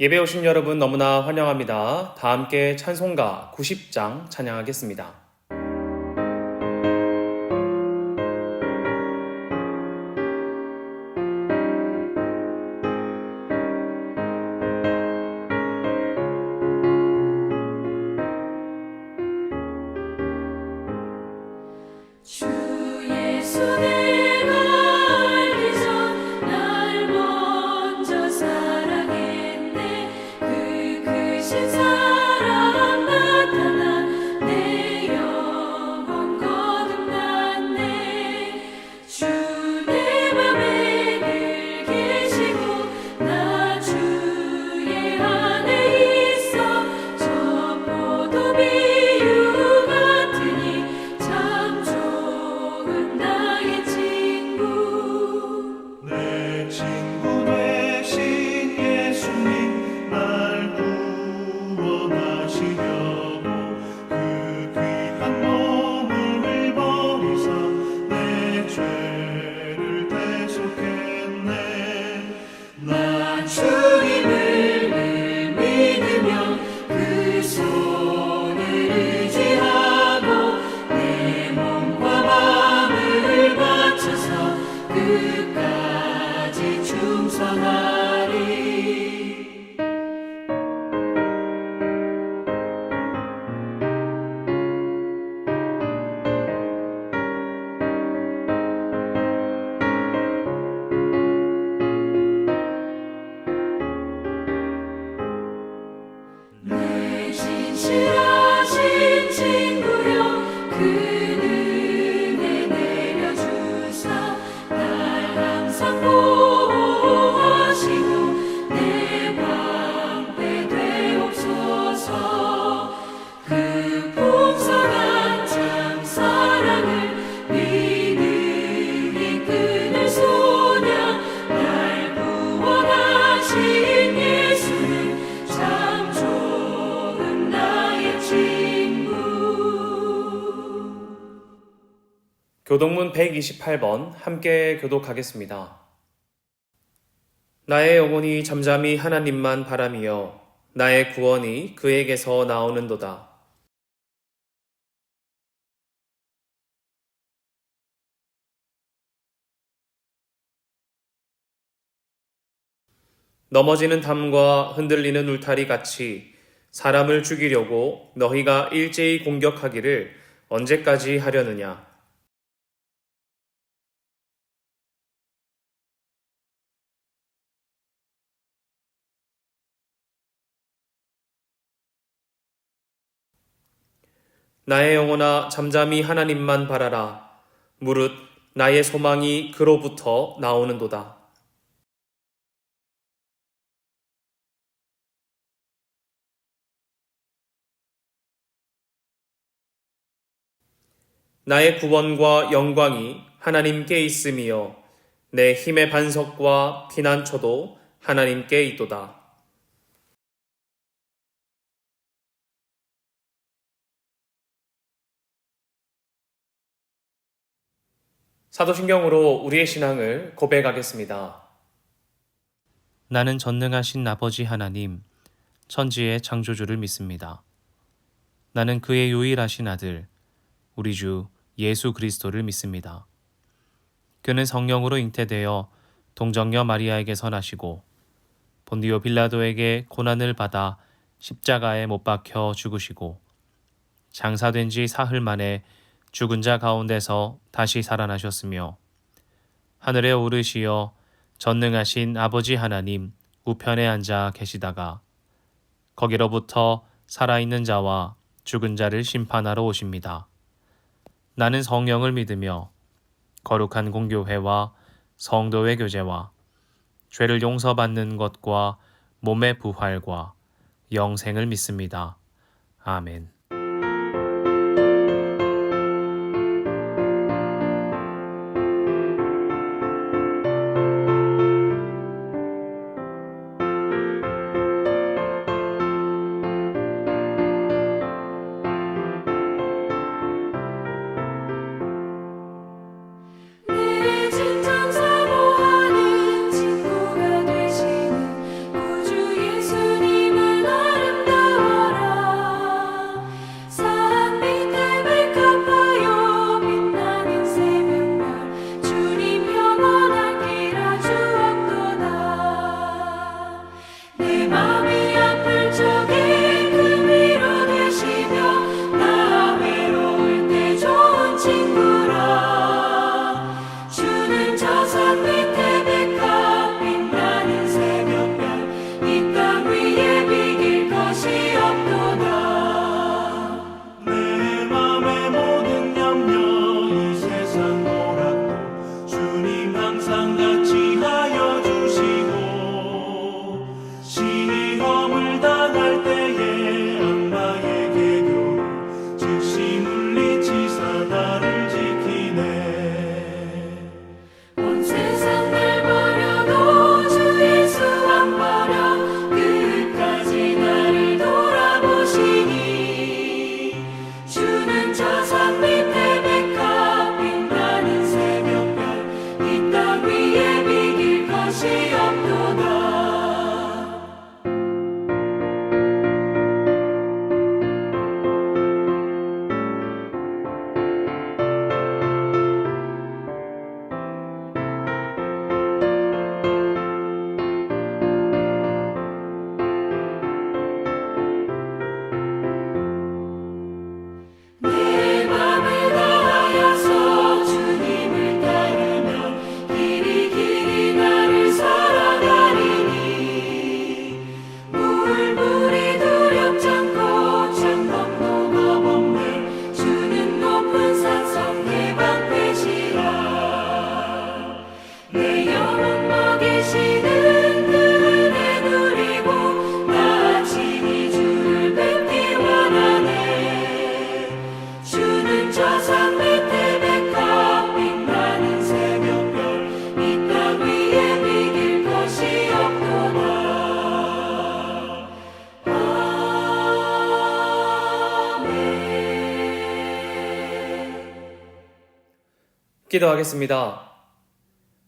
예배 오신 여러분 너무나 환영합니다. 다 함께 찬송가 90장 찬양하겠습니다. 주 예수 내가 알기 전 날 먼저 사랑했네. 그 크신 사랑 나타나 내 영혼 거듭났네. 주 내 맘에 늘 계시고 나 주의 안에 있어. 저 포도 비유 같으니 참 좋은 나의 친구. 내 친구 되신 예수님 날 구원하시려고 그 귀한 몸을 버리사 내 죄를 대속했네. 난 주님을 늘 믿으며 그 손을 의지하고 내 몸과 마음을 바쳐서 끝까지 충성하리. 내 진실하신 친구여 그 은혜 내려주사 날 항상 보호하시고 내 방패 되옵소서. 그 풍성한 참 사랑을 믿음이 끊을 소냐. 날 구원하신 예수는 참 좋은 나의 친구. 교독문 128번 함께 교독하겠습니다. 나의 영혼이 잠잠히 하나님만 바라미어 나의 구원이 그에게서 나오는도다. 넘어지는 담과 흔들리는 울타리 같이 사람을 죽이려고 너희가 일제히 공격하기를 언제까지 하려느냐. 나의 영혼아 잠잠히 하나님만 바라라. 무릇 나의 소망이 그로부터 나오는도다. 나의 구원과 영광이 하나님께 있음이요 내 힘의 반석과 피난처도 하나님께 있도다. 사도신경으로 우리의 신앙을 고백하겠습니다. 나는 전능하신 아버지 하나님, 천지의 창조주를 믿습니다. 나는 그의 유일하신 아들, 우리 주 예수 그리스도를 믿습니다. 그는 성령으로 잉태되어 동정녀 마리아에게서 나시고 본디오 빌라도에게 고난을 받아 십자가에 못 박혀 죽으시고 장사된 지 사흘 만에 죽은 자 가운데서 다시 살아나셨으며 하늘에 오르시어 전능하신 아버지 하나님 우편에 앉아 계시다가 거기로부터 살아있는 자와 죽은 자를 심판하러 오십니다. 나는 성령을 믿으며 거룩한 공교회와 성도의 교제와 죄를 용서받는 것과 몸의 부활과 영생을 믿습니다. 아멘. 내 진정 사모하는 친구가 되시는 구주 예수 기도하겠습니다.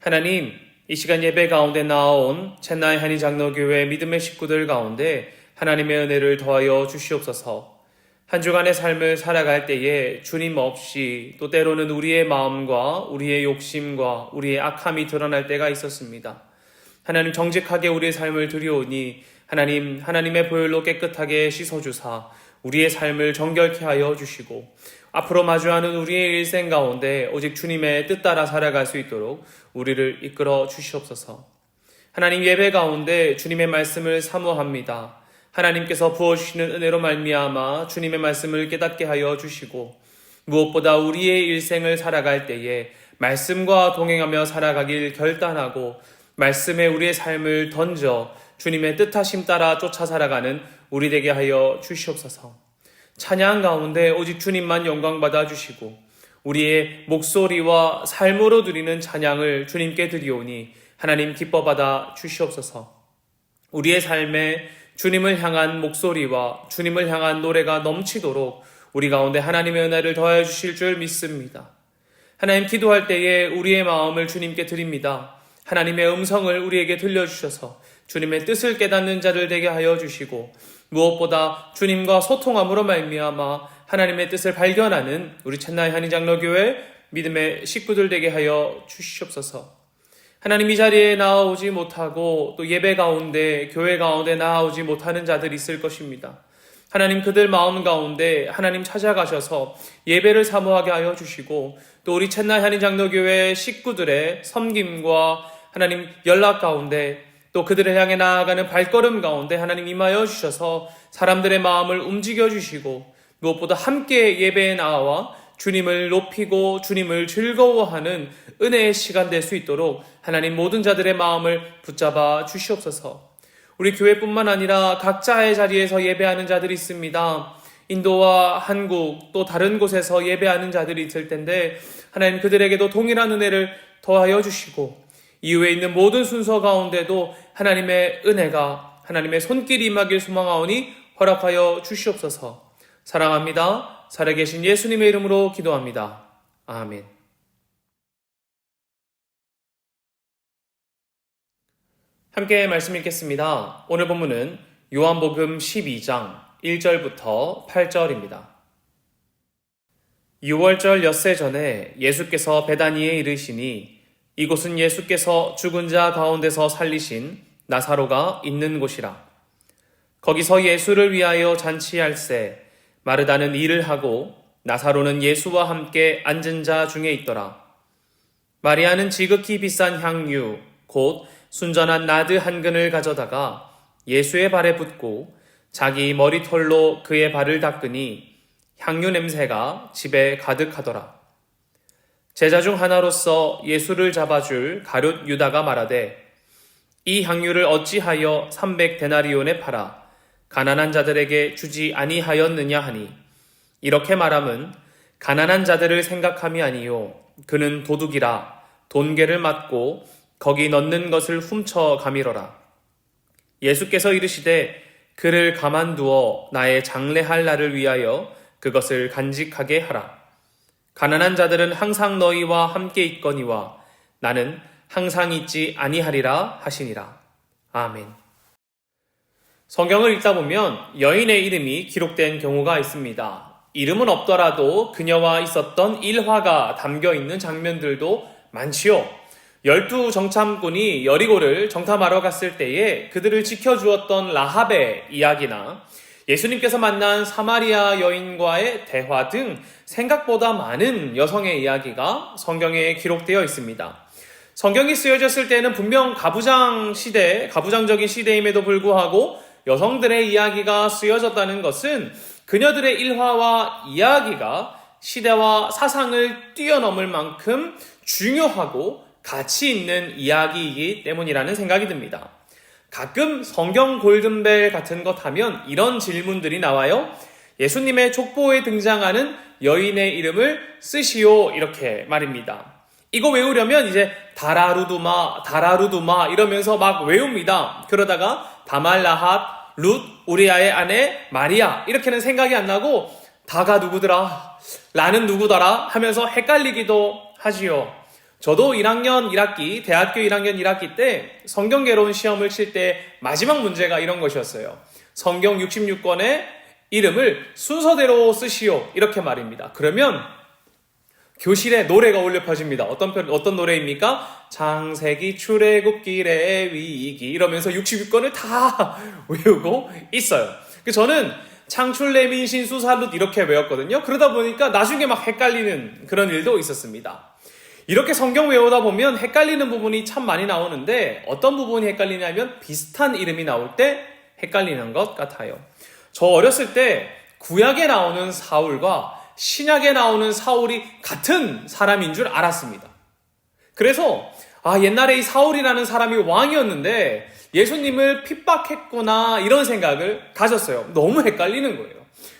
하나님, 이 시간 예배 가운데 나온 첸나이 한인장로교회 믿음의 식구들 가운데 하나님의 은혜를 더하여 주시옵소서. 한 주간의 삶을 살아갈 때에 주님 없이 또 때로는 우리의 마음과 우리의 욕심과 우리의 악함이 드러날 때가 있었습니다. 하나님, 정직하게 우리의 삶을 드리오니 하나님의 보혈로 깨끗하게 씻어주사 우리의 삶을 정결케 하여 주시고 앞으로 마주하는 우리의 일생 가운데 오직 주님의 뜻 따라 살아갈 수 있도록 우리를 이끌어 주시옵소서. 하나님, 예배 가운데 주님의 말씀을 사모합니다. 하나님께서 부어주시는 은혜로 말미암아 주님의 말씀을 깨닫게 하여 주시고 무엇보다 우리의 일생을 살아갈 때에 말씀과 동행하며 살아가길 결단하고 말씀에 우리의 삶을 던져 주님의 뜻하심 따라 쫓아 살아가는 우리 되게 하여 주시옵소서. 찬양 가운데 오직 주님만 영광받아 주시고 우리의 목소리와 삶으로 드리는 찬양을 주님께 드리오니 하나님 기뻐받아 주시옵소서. 우리의 삶에 주님을 향한 목소리와 주님을 향한 노래가 넘치도록 우리 가운데 하나님의 은혜를 더하여 주실 줄 믿습니다. 하나님, 기도할 때에 우리의 마음을 주님께 드립니다. 하나님의 음성을 우리에게 들려주셔서 주님의 뜻을 깨닫는 자들 되게 하여 주시고 무엇보다 주님과 소통함으로 말미암아 하나님의 뜻을 발견하는 우리 첸나이 한인장로교회 믿음의 식구들 되게 하여 주시옵소서. 하나님, 이 자리에 나아오지 못하고 또 예배 가운데 교회 가운데 나아오지 못하는 자들이 있을 것입니다. 하나님, 그들 마음 가운데 하나님 찾아가셔서 예배를 사모하게 하여 주시고 또 우리 첸나이 한인장로교회 식구들의 섬김과 하나님 연락 가운데 또 그들을 향해 나아가는 발걸음 가운데 하나님 임하여 주셔서 사람들의 마음을 움직여 주시고 무엇보다 함께 예배에 나와 주님을 높이고 주님을 즐거워하는 은혜의 시간 될 수 있도록 하나님 모든 자들의 마음을 붙잡아 주시옵소서. 우리 교회뿐만 아니라 각자의 자리에서 예배하는 자들이 있습니다. 인도와 한국 또 다른 곳에서 예배하는 자들이 있을 텐데 하나님, 그들에게도 동일한 은혜를 더하여 주시고 이후에 있는 모든 순서 가운데도 하나님의 은혜가 하나님의 손길이 임하길 소망하오니 허락하여 주시옵소서. 사랑합니다. 살아계신 예수님의 이름으로 기도합니다. 아멘. 함께 말씀 읽겠습니다. 오늘 본문은 요한복음 12장 1절부터 8절입니다. 6월절 엿새 전에 예수께서 베다니에 이르시니 이곳은 예수께서 죽은 자 가운데서 살리신 나사로가 있는 곳이라. 거기서 예수를 위하여 잔치할세 마르다는 일을 하고 나사로는 예수와 함께 앉은 자 중에 있더라. 마리아는 지극히 비싼 향유 곧 순전한 나드 한 근을 가져다가 예수의 발에 붓고 자기 머리털로 그의 발을 닦으니 향유 냄새가 집에 가득하더라. 제자 중 하나로서 예수를 잡아줄 가룟 유다가 말하되 이 향유를 어찌하여 300데나리온에 팔아 가난한 자들에게 주지 아니하였느냐 하니 이렇게 말함은 가난한 자들을 생각함이 아니요 그는 도둑이라 돈괴를 맞고 거기 넣는 것을 훔쳐 가미러라. 예수께서 이르시되 그를 가만두어 나의 장례할 날을 위하여 그것을 간직하게 하라. 가난한 자들은 항상 너희와 함께 있거니와 나는 항상 있지 아니하리라 하시니라. 아멘. 성경을 읽다 보면 여인의 이름이 기록된 경우가 있습니다. 이름은 없더라도 그녀와 있었던 일화가 담겨 있는 장면들도 많지요. 12정탐꾼이 여리고를 정탐하러 갔을 때에 그들을 지켜주었던 라합의 이야기나 예수님께서 만난 사마리아 여인과의 대화 등 생각보다 많은 여성의 이야기가 성경에 기록되어 있습니다. 성경이 쓰여졌을 때는 분명 가부장적인 시대임에도 불구하고 여성들의 이야기가 쓰여졌다는 것은 그녀들의 일화와 이야기가 시대와 사상을 뛰어넘을 만큼 중요하고 가치 있는 이야기이기 때문이라는 생각이 듭니다. 가끔 성경 골든벨 같은 것 하면 이런 질문들이 나와요. 예수님의 족보에 등장하는 여인의 이름을 쓰시오 이렇게 말입니다. 이거 외우려면 이제 다라루두마 이러면서 막 외웁니다. 그러다가 다말라핫, 룻, 우리아의 아내 마리아 이렇게는 생각이 안 나고 다가 누구더라, 라는 누구더라 하면서 헷갈리기도 하지요. 저도 1학년 1학기, 대학교 1학년 1학기 때 성경개론 시험을 칠 때 마지막 문제가 이런 것이었어요. 성경 66권의 이름을 순서대로 쓰시오. 이렇게 말입니다. 그러면 교실에 노래가 울려 퍼집니다. 어떤 노래입니까? 창세기, 출애굽기, 레위기 이러면서 66권을 다 외우고 있어요. 저는 창출, 레위, 신수, 살룻 이렇게 외웠거든요. 그러다 보니까 나중에 막 헷갈리는 그런 일도 있었습니다. 이렇게 성경 외우다 보면 헷갈리는 부분이 참 많이 나오는데 어떤 부분이 헷갈리냐면 비슷한 이름이 나올 때 헷갈리는 것 같아요. 저 어렸을 때 구약에 나오는 사울과 신약에 나오는 사울이 같은 사람인 줄 알았습니다. 그래서 옛날에 이 사울이라는 사람이 왕이었는데 예수님을 핍박했구나 이런 생각을 가졌어요. 너무 헷갈리는 거예요.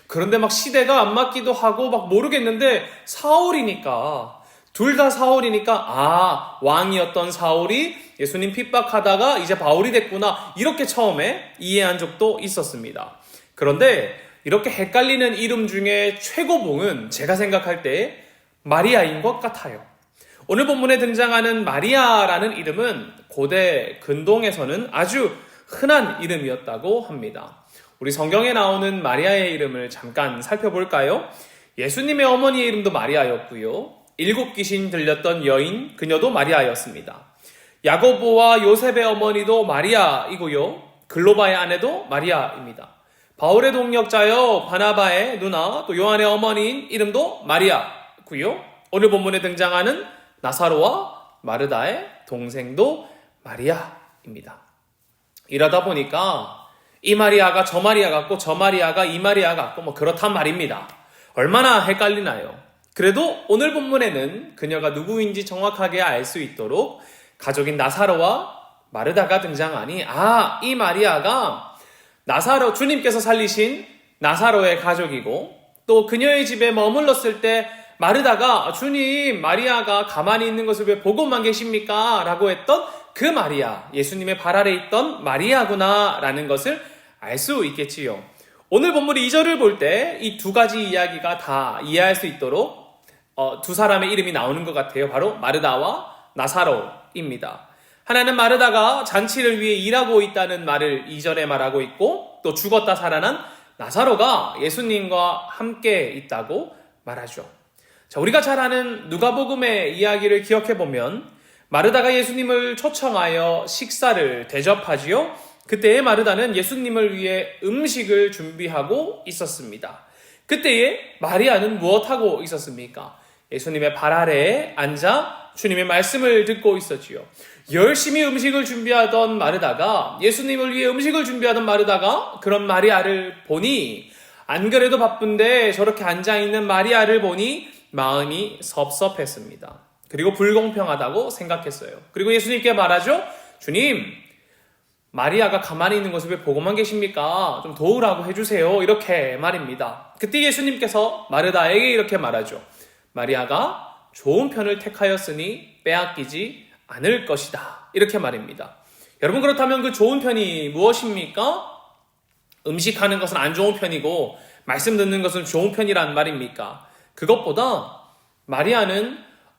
그런데 막 시대가 안 맞기도 하고 막 모르겠는데 사울이니까 둘 다 사울이니까 왕이었던 사울이 예수님 핍박하다가 이제 바울이 됐구나 이렇게 처음에 이해한 적도 있었습니다. 그런데 이렇게 헷갈리는 이름 중에 최고봉은 제가 생각할 때 마리아인 것 같아요. 오늘 본문에 등장하는 마리아라는 이름은 고대 근동에서는 아주 흔한 이름이었다고 합니다. 우리 성경에 나오는 마리아의 이름을 잠깐 살펴볼까요? 예수님의 어머니의 이름도 마리아였고요. 7 귀신 들렸던 여인, 그녀도 마리아였습니다. 야고보와 요셉의 어머니도 마리아이고요. 글로바의 아내도 마리아입니다. 바울의 동역자여 바나바의 누나, 또 요한의 어머니인 이름도 마리아고요. 오늘 본문에 등장하는 나사로와 마르다의 동생도 마리아입니다. 이러다 보니까 이 마리아가 저 마리아 같고 저 마리아가 이 마리아 같고 뭐 그렇단 말입니다. 얼마나 헷갈리나요? 그래도 오늘 본문에는 그녀가 누구인지 정확하게 알 수 있도록 가족인 나사로와 마르다가 등장하니 이 마리아가 주님께서 살리신 나사로의 가족이고 또 그녀의 집에 머물렀을 때 마르다가 주님, 마리아가 가만히 있는 것을 왜 보고만 계십니까? 라고 했던 그 마리아, 예수님의 발 아래 있던 마리아구나 라는 것을 알 수 있겠지요. 오늘 본문 2절을 볼 때 이 두 가지 이야기가 다 이해할 수 있도록 두 사람의 이름이 나오는 것 같아요. 바로 마르다와 나사로입니다. 하나는 마르다가 잔치를 위해 일하고 있다는 말을 2절에 말하고 있고 또 죽었다 살아난 나사로가 예수님과 함께 있다고 말하죠. 자, 우리가 잘 아는 누가복음의 이야기를 기억해보면 마르다가 예수님을 초청하여 식사를 대접하지요. 그때에 마르다는 예수님을 위해 음식을 준비하고 있었습니다. 그때에 마리아는 무엇하고 있었습니까? 예수님의 발 아래에 앉아 주님의 말씀을 듣고 있었지요. 열심히 음식을 준비하던 마르다가 예수님을 위해 음식을 준비하던 마르다가 그런 마리아를 보니 안 그래도 바쁜데 저렇게 앉아있는 마리아를 보니 마음이 섭섭했습니다. 그리고 불공평하다고 생각했어요. 그리고 예수님께 말하죠. 주님, 마리아가 가만히 있는 것을 왜 보고만 계십니까? 좀 도우라고 해주세요. 이렇게 말입니다. 그때 예수님께서 마르다에게 이렇게 말하죠. 마리아가 좋은 편을 택하였으니 빼앗기지 않을 것이다. 이렇게 말입니다. 여러분, 그렇다면 그 좋은 편이 무엇입니까? 음식하는 것은 안 좋은 편이고 말씀 듣는 것은 좋은 편이란 말입니까? 그것보다 마리아는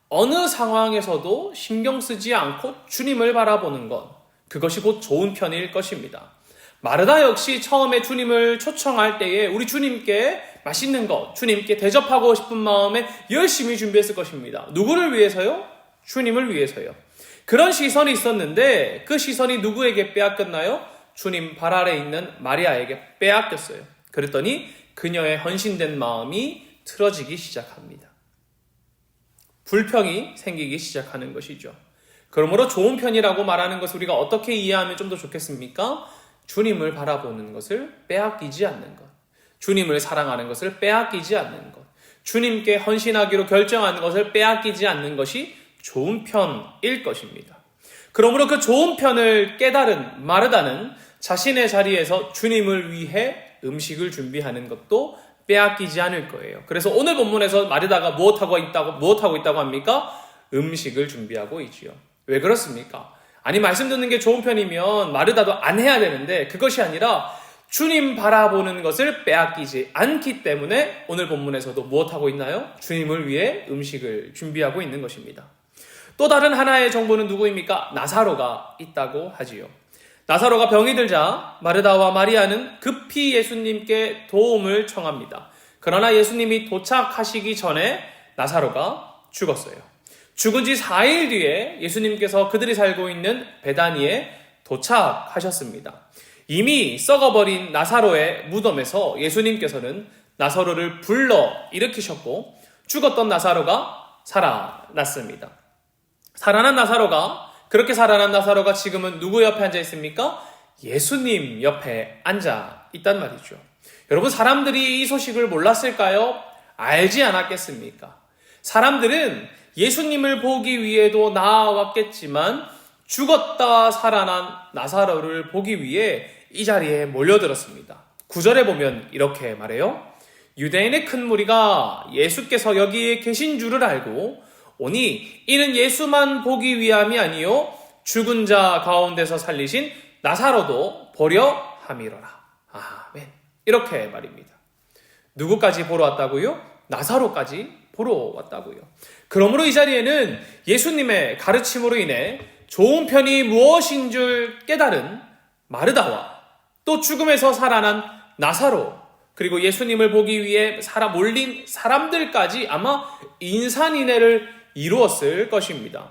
어느 상황에서도 신경 쓰지 않고 주님을 바라보는 것, 그것이 곧 좋은 편일 것입니다. 마르다 역시 처음에 주님을 초청할 때에 우리 주님께 맛있는 것, 주님께 대접하고 싶은 마음에 열심히 준비했을 것입니다. 누구를 위해서요? 주님을 위해서요. 그런 시선이 있었는데 그 시선이 누구에게 빼앗겼나요? 주님 발 아래 있는 마리아에게 빼앗겼어요. 그랬더니 그녀의 헌신된 마음이 틀어지기 시작합니다. 불평이 생기기 시작하는 것이죠. 그러므로 좋은 편이라고 말하는 것을 우리가 어떻게 이해하면 좀 더 좋겠습니까? 주님을 바라보는 것을 빼앗기지 않는 것, 주님을 사랑하는 것을 빼앗기지 않는 것, 주님께 헌신하기로 결정한 것을 빼앗기지 않는 것이 좋은 편일 것입니다. 그러므로 그 좋은 편을 깨달은 마르다는 자신의 자리에서 주님을 위해 음식을 준비하는 것도 빼앗기지 않을 거예요. 그래서 오늘 본문에서 마르다가 무엇하고 있다고 합니까? 음식을 준비하고 있지요. 왜 그렇습니까? 아니, 말씀 듣는 게 좋은 편이면 마르다도 안 해야 되는데 그것이 아니라 주님 바라보는 것을 빼앗기지 않기 때문에 오늘 본문에서도 무엇하고 있나요? 주님을 위해 음식을 준비하고 있는 것입니다. 또 다른 하나의 정보는 누구입니까? 나사로가 있다고 하지요. 나사로가 병이 들자 마르다와 마리아는 급히 예수님께 도움을 청합니다. 그러나 예수님이 도착하시기 전에 나사로가 죽었어요. 죽은 지 4일 뒤에 예수님께서 그들이 살고 있는 베다니에 도착하셨습니다. 이미 썩어버린 나사로의 무덤에서 예수님께서는 나사로를 불러 일으키셨고 죽었던 나사로가 살아났습니다. 그렇게 살아난 나사로가 지금은 누구 옆에 앉아 있습니까? 예수님 옆에 앉아 있단 말이죠. 여러분, 사람들이 이 소식을 몰랐을까요? 알지 않았겠습니까? 사람들은 예수님을 보기 위해도 나아왔겠지만 죽었다 살아난 나사로를 보기 위해 이 자리에 몰려들었습니다. 9절에 보면 이렇게 말해요. 유대인의 큰 무리가 예수께서 여기에 계신 줄을 알고 오니 이는 예수만 보기 위함이 아니요 죽은 자 가운데서 살리신 나사로도 보려 함이로라. 아멘. 이렇게 말입니다. 누구까지 보러 왔다고요? 나사로까지 보러 왔다고요. 그러므로 이 자리에는 예수님의 가르침으로 인해 좋은 편이 무엇인 줄 깨달은 마르다와 또 죽음에서 살아난 나사로, 그리고 예수님을 보기 위해 몰린 사람들까지 아마 인산인해를 이루었을 것입니다.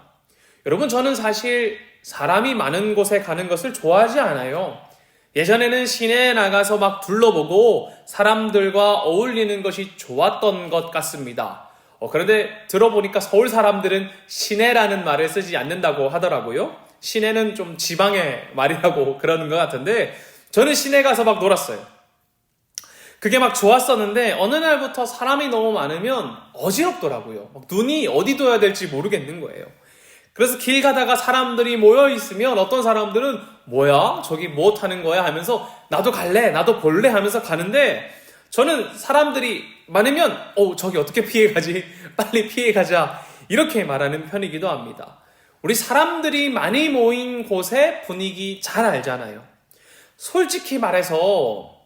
여러분, 저는 사실 사람이 많은 곳에 가는 것을 좋아하지 않아요. 예전에는 시내에 나가서 막 둘러보고 사람들과 어울리는 것이 좋았던 것 같습니다. 그런데 들어보니까 서울 사람들은 시내라는 말을 쓰지 않는다고 하더라고요. 시내는 좀 지방의 말이라고 그러는 것 같은데 저는 시내 가서 막 놀았어요. 그게 막 좋았었는데 어느 날부터 사람이 너무 많으면 어지럽더라고요. 막 눈이 어디 둬야 될지 모르겠는 거예요. 그래서 길 가다가 사람들이 모여 있으면 어떤 사람들은 뭐야? 저기 뭐 타는 거야? 하면서 나도 갈래, 나도 볼래 하면서 가는데 저는 사람들이 많으면 저기 어떻게 피해가지? 빨리 피해가자. 이렇게 말하는 편이기도 합니다. 우리 사람들이 많이 모인 곳의 분위기 잘 알잖아요. 솔직히 말해서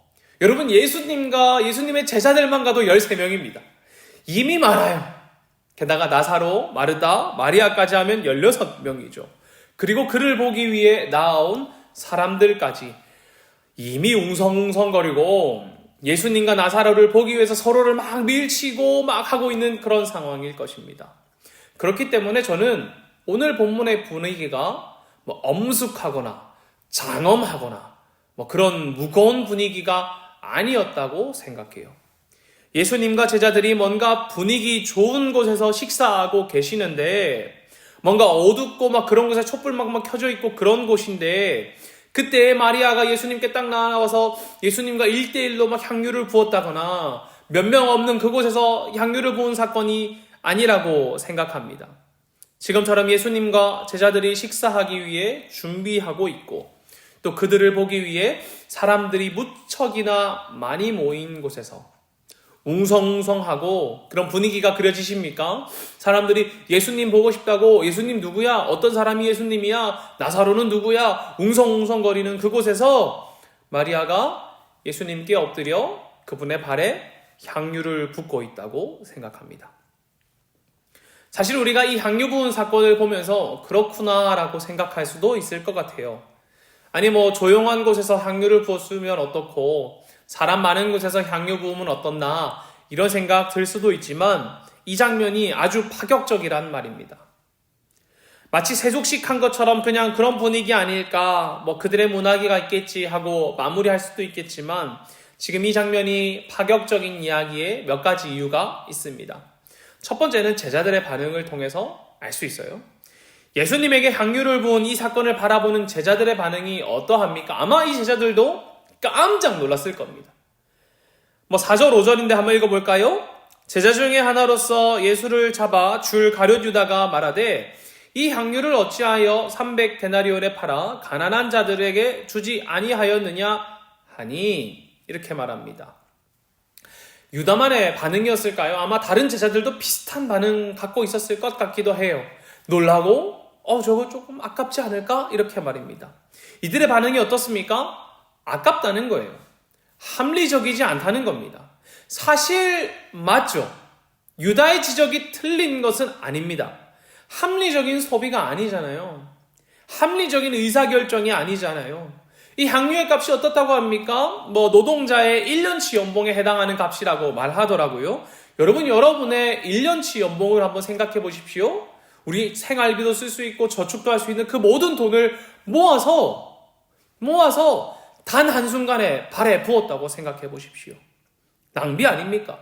여러분, 예수님과 예수님의 제자들만 가도 13명입니다. 이미 많아요. 게다가 나사로, 마르다, 마리아까지 하면 16명이죠. 그리고 그를 보기 위해 나아온 사람들까지 이미 웅성웅성거리고 예수님과 나사로를 보기 위해서 서로를 막 밀치고 막 하고 있는 그런 상황일 것입니다. 그렇기 때문에 저는 오늘 본문의 분위기가 엄숙하거나 장엄하거나 그런 무거운 분위기가 아니었다고 생각해요. 예수님과 제자들이 뭔가 분위기 좋은 곳에서 식사하고 계시는데 뭔가 어둡고 막 그런 곳에 촛불 막 켜져 있고 그런 곳인데 그때 마리아가 예수님께 딱 나와서 예수님과 1대1로 막 향유를 부었다거나 몇 명 없는 그곳에서 향유를 부은 사건이 아니라고 생각합니다. 지금처럼 예수님과 제자들이 식사하기 위해 준비하고 있고 또 그들을 보기 위해 사람들이 무척이나 많이 모인 곳에서 웅성웅성하고 그런 분위기가 그려지십니까? 사람들이 예수님 보고 싶다고 예수님 누구야? 어떤 사람이 예수님이야? 나사로는 누구야? 웅성웅성거리는 그곳에서 마리아가 예수님께 엎드려 그분의 발에 향유를 붓고 있다고 생각합니다. 사실 우리가 이 향유 부은 사건을 보면서 그렇구나라고 생각할 수도 있을 것 같아요. 아니 조용한 곳에서 향유를 부었으면 어떻고 사람 많은 곳에서 향유 부으면 어떻나 이런 생각 들 수도 있지만 이 장면이 아주 파격적이란 말입니다. 마치 세속식한 것처럼 그냥 그런 분위기 아닐까 그들의 문화기가 있겠지 하고 마무리할 수도 있겠지만 지금 이 장면이 파격적인 이야기에 몇 가지 이유가 있습니다. 첫 번째는 제자들의 반응을 통해서 알 수 있어요. 예수님에게 향유를 부은 이 사건을 바라보는 제자들의 반응이 어떠합니까? 아마 이 제자들도 깜짝 놀랐을 겁니다. 4절 5절인데 한번 읽어볼까요? 제자 중에 하나로서 예수를 잡아 줄 가룟유다가 말하되 이 향유를 어찌하여 300데나리온에 팔아 가난한 자들에게 주지 아니하였느냐 하니 이렇게 말합니다. 유다만의 반응이었을까요? 아마 다른 제자들도 비슷한 반응 갖고 있었을 것 같기도 해요. 놀라고 저거 조금 아깝지 않을까? 이렇게 말입니다. 이들의 반응이 어떻습니까? 아깝다는 거예요. 합리적이지 않다는 겁니다. 사실 맞죠. 유다의 지적이 틀린 것은 아닙니다. 합리적인 소비가 아니잖아요. 합리적인 의사결정이 아니잖아요. 이 향유의 값이 어떻다고 합니까? 노동자의 1년치 연봉에 해당하는 값이라고 말하더라고요. 여러분의 1년치 연봉을 한번 생각해 보십시오. 우리 생활비도 쓸 수 있고 저축도 할 수 있는 그 모든 돈을 모아서 단 한순간에 발에 부었다고 생각해 보십시오. 낭비 아닙니까?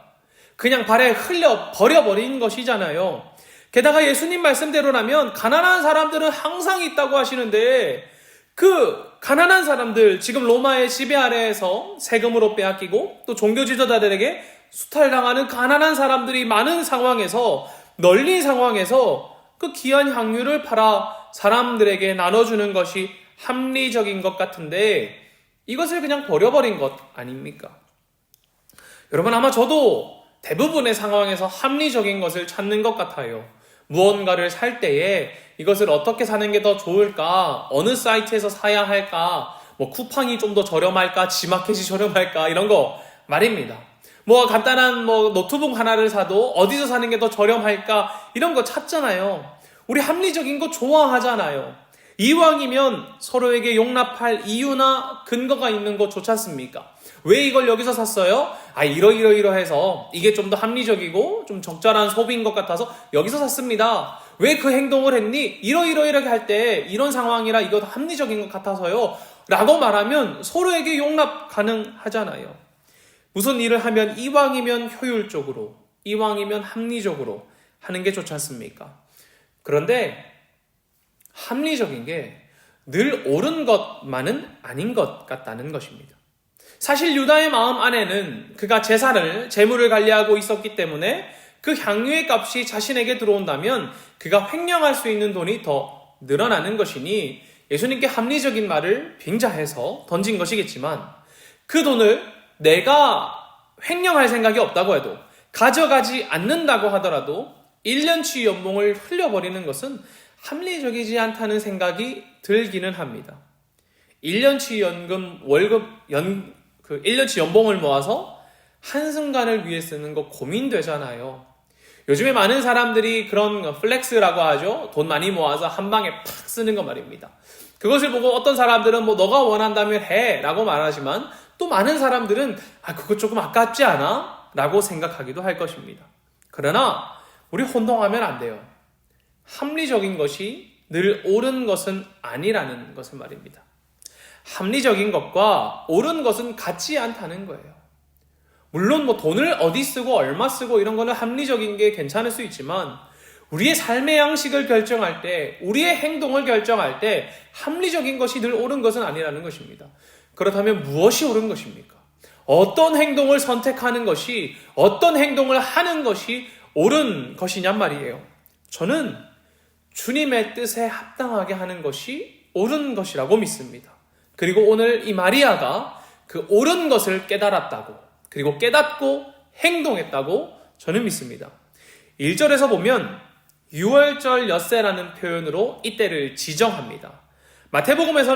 그냥 발에 흘려 버려버린 것이잖아요. 게다가 예수님 말씀대로라면 가난한 사람들은 항상 있다고 하시는데 그 가난한 사람들, 지금 로마의 지배 아래에서 세금으로 빼앗기고 또 종교 지도자들에게 수탈당하는 가난한 사람들이 많은 상황에서, 널린 상황에서 그 귀한 향유를 팔아 사람들에게 나눠주는 것이 합리적인 것 같은데 이것을 그냥 버려버린 것 아닙니까? 여러분, 아마 저도 대부분의 상황에서 합리적인 것을 찾는 것 같아요. 무언가를 살 때에 이것을 어떻게 사는 게 더 좋을까? 어느 사이트에서 사야 할까? 쿠팡이 좀 더 저렴할까? 지마켓이 저렴할까? 이런 거 말입니다. 간단한 노트북 하나를 사도 어디서 사는 게 더 저렴할까? 이런 거 찾잖아요. 우리 합리적인 거 좋아하잖아요. 이왕이면 서로에게 용납할 이유나 근거가 있는 거 좋지 않습니까? 왜 이걸 여기서 샀어요? 이러이러해서 이게 좀 더 합리적이고 좀 적절한 소비인 것 같아서 여기서 샀습니다. 왜 그 행동을 했니? 이러이러하게 할 때 이런 상황이라 이거 합리적인 것 같아서요. 라고 말하면 서로에게 용납 가능하잖아요. 무슨 일을 하면 이왕이면 효율적으로, 이왕이면 합리적으로 하는 게 좋지 않습니까? 그런데 합리적인 게 늘 옳은 것만은 아닌 것 같다는 것입니다. 사실 유다의 마음 안에는 그가 재물을 관리하고 있었기 때문에 그 향유의 값이 자신에게 들어온다면 그가 횡령할 수 있는 돈이 더 늘어나는 것이니 예수님께 합리적인 말을 빙자해서 던진 것이겠지만 그 돈을 내가 횡령할 생각이 없다고 해도 가져가지 않는다고 하더라도 1년치 연봉을 흘려버리는 것은 합리적이지 않다는 생각이 들기는 합니다. 1년치 1년치 연봉을 모아서 한순간을 위해 쓰는 거 고민되잖아요. 요즘에 많은 사람들이 그런 플렉스라고 하죠. 돈 많이 모아서 한 방에 팍 쓰는 거 말입니다. 그것을 보고 어떤 사람들은 너가 원한다면 해 라고 말하지만 또 많은 사람들은 그거 조금 아깝지 않아? 라고 생각하기도 할 것입니다. 그러나 우리 혼동하면 안 돼요. 합리적인 것이 늘 옳은 것은 아니라는 것을 말입니다. 합리적인 것과 옳은 것은 같지 않다는 거예요. 물론 돈을 어디 쓰고 얼마 쓰고 이런 거는 합리적인 게 괜찮을 수 있지만 우리의 삶의 양식을 결정할 때, 우리의 행동을 결정할 때 합리적인 것이 늘 옳은 것은 아니라는 것입니다. 그렇다면 무엇이 옳은 것입니까? 어떤 행동을 선택하는 것이, 어떤 행동을 하는 것이 옳은 것이냔 말이에요. 저는 주님의 뜻에 합당하게 하는 것이 옳은 것이라고 믿습니다. 그리고 오늘 이 마리아가 그 옳은 것을 깨달았다고, 그리고 깨닫고 행동했다고 저는 믿습니다. 1절에서 보면 6월절 엿새라는 표현으로 이때를 지정합니다. 마태복음에서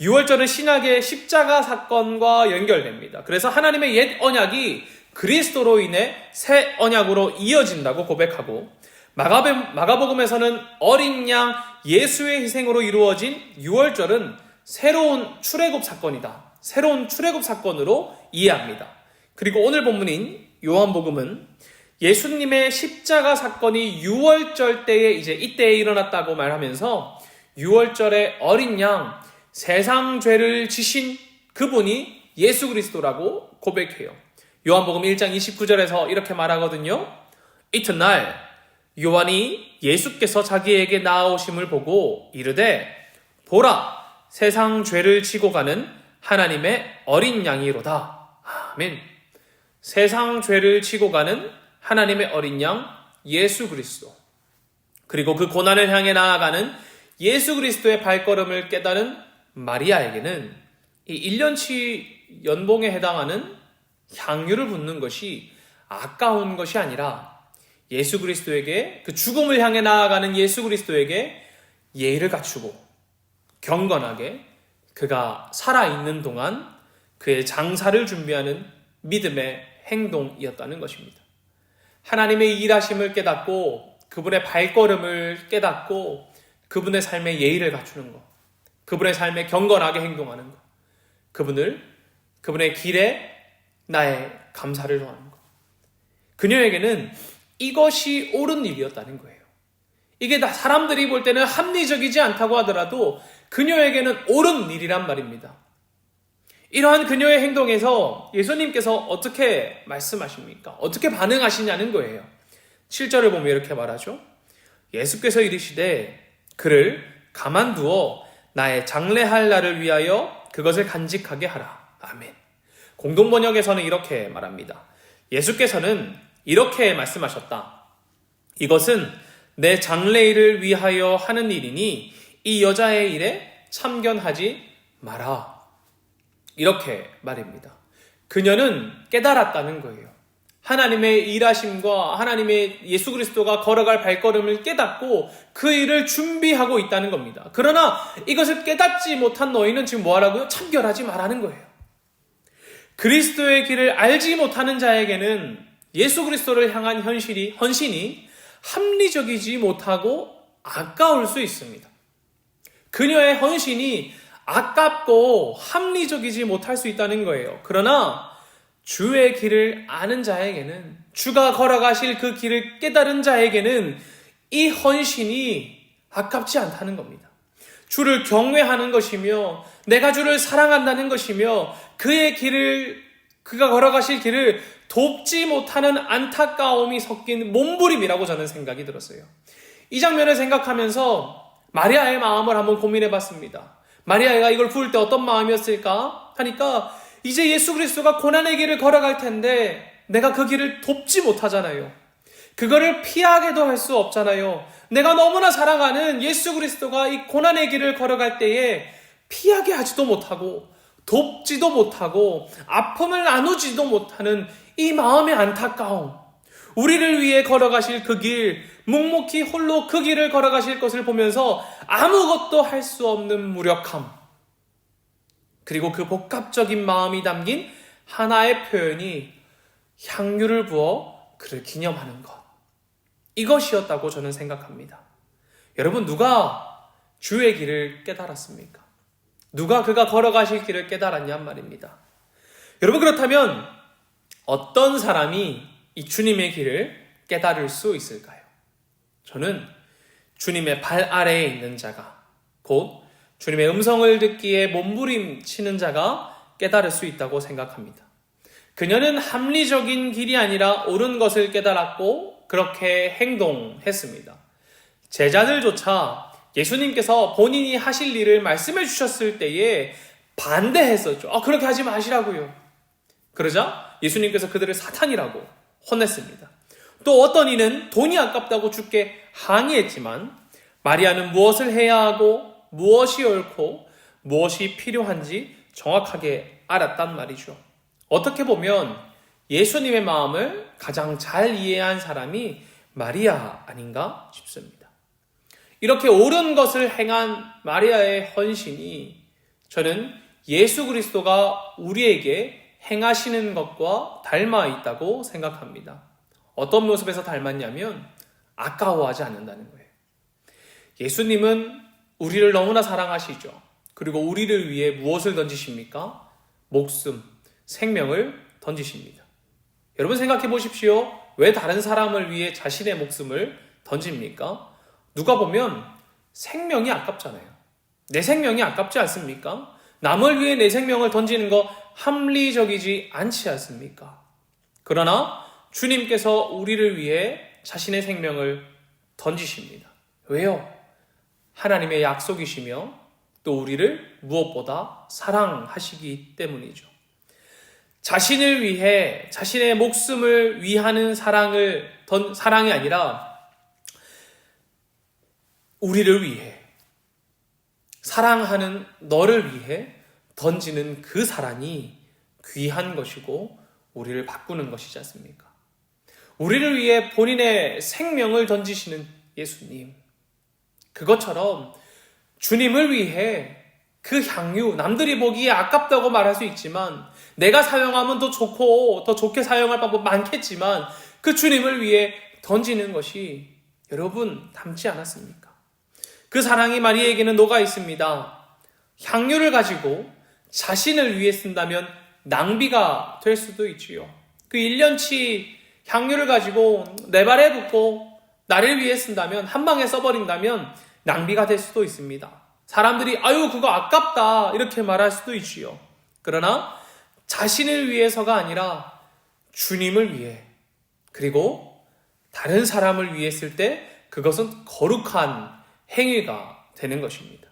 6월절은 신약의 십자가 사건과 연결됩니다. 그래서 하나님의 옛 언약이 그리스도로 인해 새 언약으로 이어진다고 고백하고, 마가복음에서는 어린 양 예수의 희생으로 이루어진 6월절은 새로운 출애굽 사건이다. 새로운 출애굽 사건으로 이해합니다. 그리고 오늘 본문인 요한복음은 예수님의 십자가 사건이 6월절 때에 이때에 일어났다고 말하면서 6월절의 어린 양, 세상 죄를 지신 그분이 예수 그리스도라고 고백해요. 요한복음 1장 29절에서 이렇게 말하거든요. 이튿날 요한이 예수께서 자기에게 나아오심을 보고 이르되 보라, 세상 죄를 지고 가는 하나님의 어린 양이로다. 아멘. 세상 죄를 지고 가는 하나님의 어린 양 예수 그리스도, 그리고 그 고난을 향해 나아가는 예수 그리스도의 발걸음을 깨달은 마리아에게는 이 1년치 연봉에 해당하는 향유를 붓는 것이 아까운 것이 아니라 예수 그리스도에게, 그 죽음을 향해 나아가는 예수 그리스도에게 예의를 갖추고 경건하게 그가 살아있는 동안 그의 장사를 준비하는 믿음의 행동이었다는 것입니다. 하나님의 일하심을 깨닫고 그분의 발걸음을 깨닫고 그분의 삶의 예의를 갖추는 것, 그분의 삶에 경건하게 행동하는 것, 그분의 길에 나의 감사를 더하는 것. 그녀에게는 이것이 옳은 일이었다는 거예요. 이게 다 사람들이 볼 때는 합리적이지 않다고 하더라도 그녀에게는 옳은 일이란 말입니다. 이러한 그녀의 행동에서 예수님께서 어떻게 말씀하십니까? 어떻게 반응하시냐는 거예요. 7절을 보면 이렇게 말하죠. 예수께서 이르시되 그를 가만두어 나의 장래할 날을 위하여 그것을 간직하게 하라. 아멘. 공동번역에서는 이렇게 말합니다. 예수께서는 이렇게 말씀하셨다. 이것은 내 장래일을 위하여 하는 일이니 이 여자의 일에 참견하지 마라. 이렇게 말입니다. 그녀는 깨달았다는 거예요. 하나님의 일하심과 하나님의 예수 그리스도가 걸어갈 발걸음을 깨닫고 그 일을 준비하고 있다는 겁니다. 그러나 이것을 깨닫지 못한 너희는 지금 뭐 하라고요? 참견하지 말라는 거예요. 그리스도의 길을 알지 못하는 자에게는 예수 그리스도를 향한 헌신이 합리적이지 못하고 아까울 수 있습니다. 그녀의 헌신이 아깝고 합리적이지 못할 수 있다는 거예요. 그러나 주의 길을 아는 자에게는, 주가 걸어가실 그 길을 깨달은 자에게는 이 헌신이 아깝지 않다는 겁니다. 주를 경외하는 것이며 내가 주를 사랑한다는 것이며 그가 걸어가실 길을 돕지 못하는 안타까움이 섞인 몸부림이라고 저는 생각이 들었어요. 이 장면을 생각하면서 마리아의 마음을 한번 고민해 봤습니다. 마리아가 이걸 부을 때 어떤 마음이었을까 하니까 이제 예수 그리스도가 고난의 길을 걸어갈 텐데 내가 그 길을 돕지 못하잖아요. 그거를 피하게도 할 수 없잖아요. 내가 너무나 사랑하는 예수 그리스도가 이 고난의 길을 걸어갈 때에 피하게 하지도 못하고 돕지도 못하고 아픔을 나누지도 못하는 이 마음의 안타까움, 우리를 위해 걸어가실 그 길, 묵묵히 홀로 그 길을 걸어가실 것을 보면서 아무것도 할 수 없는 무력함, 그리고 그 복합적인 마음이 담긴 하나의 표현이 향유를 부어 그를 기념하는 것, 이것이었다고 저는 생각합니다. 여러분, 누가 주의 길을 깨달았습니까? 누가 그가 걸어가실 길을 깨달았냔 말입니다. 여러분, 그렇다면 어떤 사람이 이 주님의 길을 깨달을 수 있을까요? 저는 주님의 발 아래에 있는 자가, 곧 주님의 음성을 듣기에 몸부림치는 자가 깨달을 수 있다고 생각합니다. 그녀는 합리적인 길이 아니라 옳은 것을 깨달았고 그렇게 행동했습니다. 제자들조차 예수님께서 본인이 하실 일을 말씀해 주셨을 때에 반대했었죠. 그렇게 하지 마시라고요. 그러자 예수님께서 그들을 사탄이라고 혼냈습니다. 또 어떤 이는 돈이 아깝다고 주께 항의했지만 마리아는 무엇을 해야 하고 무엇이 옳고 무엇이 필요한지 정확하게 알았단 말이죠. 어떻게 보면 예수님의 마음을 가장 잘 이해한 사람이 마리아 아닌가 싶습니다. 이렇게 옳은 것을 행한 마리아의 헌신이 저는 예수 그리스도가 우리에게 행하시는 것과 닮아 있다고 생각합니다. 어떤 모습에서 닮았냐면 아까워하지 않는다는 거예요. 예수님은 우리를 너무나 사랑하시죠. 그리고 우리를 위해 무엇을 던지십니까? 목숨, 생명을 던지십니다. 여러분 생각해 보십시오. 왜 다른 사람을 위해 자신의 목숨을 던집니까? 누가 보면 생명이 아깝잖아요. 내 생명이 아깝지 않습니까? 남을 위해 내 생명을 던지는 거 합리적이지 않지 않습니까? 그러나 주님께서 우리를 위해 자신의 생명을 던지십니다. 왜요? 하나님의 약속이시며 또 우리를 무엇보다 사랑하시기 때문이죠. 자신을 위해 자신의 목숨을 위하는 사랑이 아니라 우리를 위해, 사랑하는 너를 위해 던지는 그 사랑이 귀한 것이고 우리를 바꾸는 것이지 않습니까? 우리를 위해 본인의 생명을 던지시는 예수님, 그것처럼 주님을 위해 그 향유, 남들이 보기에 아깝다고 말할 수 있지만 내가 사용하면 더 좋고 더 좋게 사용할 방법 많겠지만 그 주님을 위해 던지는 것이 여러분 닮지 않았습니까? 그 사랑이 마리아에게는 녹아 있습니다. 향유를 가지고 자신을 위해 쓴다면 낭비가 될 수도 있지요. 그 1년치 향유를 가지고 내 발에 붓고 나를 위해 쓴다면, 한 방에 써버린다면 낭비가 될 수도 있습니다. 사람들이 아유 그거 아깝다 이렇게 말할 수도 있지요. 그러나 자신을 위해서가 아니라 주님을 위해, 그리고 다른 사람을 위해 쓸 때 그것은 거룩한 행위가 되는 것입니다.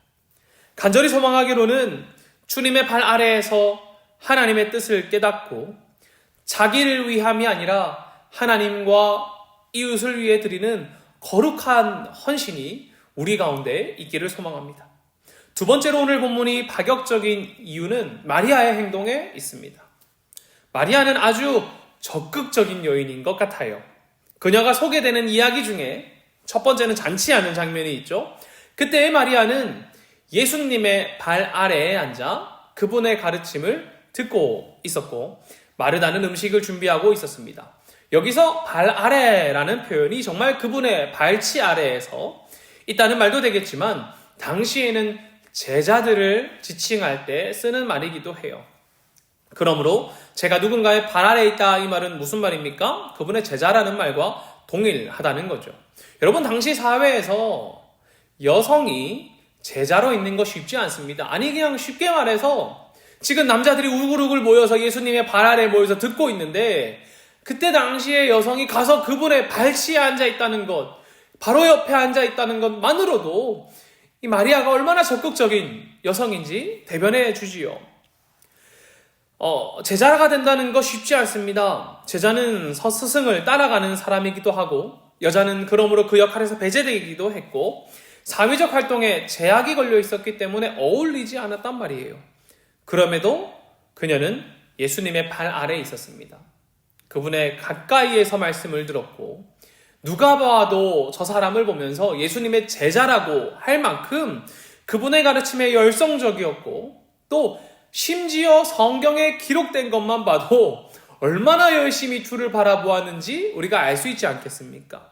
간절히 소망하기로는 주님의 발 아래에서 하나님의 뜻을 깨닫고 자기를 위함이 아니라 하나님과 이웃을 위해 드리는 거룩한 헌신이 우리 가운데 있기를 소망합니다. 두 번째로 오늘 본문이 파격적인 이유는 마리아의 행동에 있습니다. 마리아는 아주 적극적인 여인인 것 같아요. 그녀가 소개되는 이야기 중에 첫 번째는 잔치하는 장면이 있죠. 그때의 마리아는 예수님의 발 아래에 앉아 그분의 가르침을 듣고 있었고 마르다는 음식을 준비하고 있었습니다. 여기서 발 아래라는 표현이 정말 그분의 발치 아래에서 있다는 말도 되겠지만 당시에는 제자들을 지칭할 때 쓰는 말이기도 해요. 그러므로 제가 누군가의 발 아래에 있다 이 말은 무슨 말입니까? 그분의 제자라는 말과 동일하다는 거죠. 여러분 당시 사회에서 여성이 제자로 있는 거 쉽지 않습니다. 아니 그냥 쉽게 말해서 지금 남자들이 우글우글 모여서 예수님의 발 아래에 모여서 듣고 있는데 그때 당시에 여성이 가서 그분의 발치에 앉아 있다는 것, 바로 옆에 앉아 있다는 것만으로도 이 마리아가 얼마나 적극적인 여성인지 대변해 주지요. 제자가 된다는 거 쉽지 않습니다. 제자는 스승을 따라가는 사람이기도 하고 여자는 그러므로 그 역할에서 배제되기도 했고 사회적 활동에 제약이 걸려 있었기 때문에 어울리지 않았단 말이에요. 그럼에도 그녀는 예수님의 발 아래에 있었습니다. 그분의 가까이에서 말씀을 들었고 누가 봐도 저 사람을 보면서 예수님의 제자라고 할 만큼 그분의 가르침에 열성적이었고 또 심지어 성경에 기록된 것만 봐도 얼마나 열심히 주를 바라보았는지 우리가 알 수 있지 않겠습니까?